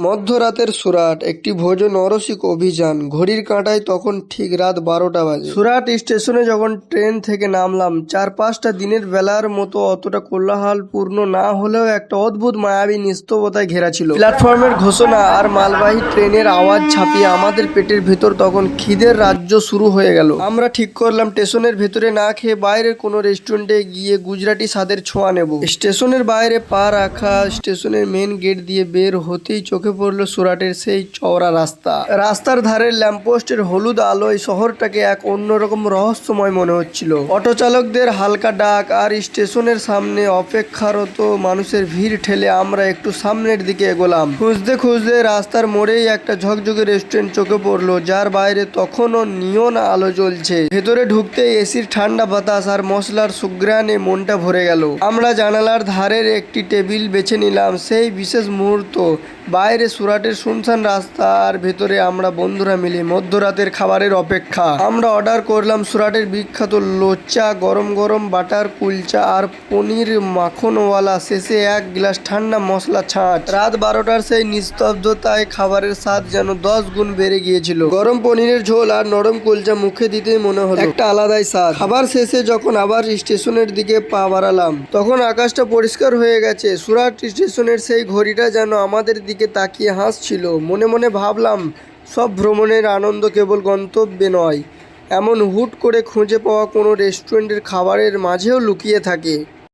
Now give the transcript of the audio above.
মধ্যরাতের সুরাট, একটি ভোজন অরসিক অভিযান। ঘড়ির কাঁটায় তখন ঠিক রাত 12টা বাজে। সুরাট স্টেশনে যখন ট্রেন থেকে নামলাম, 4-5টা দিনের বেলার মতো অতটা কোলাহলপূর্ণ না হলেও একটা অদ্ভুত মায়াবী নিস্তবতায় ঘেরা ছিল। প্ল্যাটফর্মের ঘোষণা আর মালবাহী ট্রেনের আওয়াজ ছাপিয়ে আমাদের পেটের ভেতর তখন খিদের রাজ্য শুরু হয়ে গেল। আমরা ঠিক করলাম স্টেশনের ভেতরে না খেয়ে বাইরের কোনো রেস্টুরেন্টে গিয়ে গুজরাটি স্বাদের ছোঁয়া নেব। স্টেশনের বাইরে পা রাখা স্টেশনের মেন গেট দিয়ে বের হতেই চোখে পড়লো সুরাটের সেই চওড়া রাস্তা। রাস্তার ধারের ল্যাম্পপোস্টের হলুদ আলোয় শহরটাকে এক অন্যরকম রহস্যময় মনে হচ্ছিল। অটো চালকদের হালকা ডাক আর স্টেশনের সামনে অপেক্ষারত মানুষের ভিড় ঠেলে আমরা একটু সামনের দিকে এগোলাম। খুঁজতে খুঁজতে রাস্তার মোড়েই একটা ঝকঝকে রেস্টুরেন্ট চোখে পড়লো, যার বাইরে তখনও নিয়ন আলো জ্বলছে। ভেতরে ঢুকতেই এসির ঠান্ডা বাতাস আর মশলার সুঘ্রাণে মনটা ভরে গেল। আমরা জানালার ধারের একটি টেবিল বেছে নিলাম। সেই বিশেষ মুহূর্ত, বাইরে সুরাটের শুনশান রাস্তা আর ভেতরে আমরা বন্ধুরা মিলে মধ্যরাতের খাবারের অপেক্ষা। আমরা অর্ডার করলাম সুরাটের বিখ্যাত লোচা, গরম গরম বাটার কুলচা আর পনির মাখনওয়ালা, শেষে এক গ্লাস ঠান্ডা মশলা ছাঁচ। রাত 12টার সেই নিস্তব্ধতায় খাবারের স্বাদ যেন 10 গুণ বেড়ে গিয়েছিল। গরম পনিরের ঝোল আর নরম কুলচা মুখে দিতেই মনে হলো একটা আলাদাই স্বাদ। খাবার শেষে যখন আবার স্টেশনের দিকে পা বাড়ালাম, তখন আকাশটা পরিষ্কার হয়ে গেছে। সুরাট স্টেশনের সেই ঘড়িটা যেন আমাদের দিকে তাকিয়ে হাসছিল। মনে মনে ভাবলাম, সব ভ্রমণের আনন্দ কেবল গন্তব্যে নয়, এমন হুট করে খুঁজে পাওয়া কোনো রেস্টুরেন্টের খাবারের মাঝেও লুকিয়ে থাকে।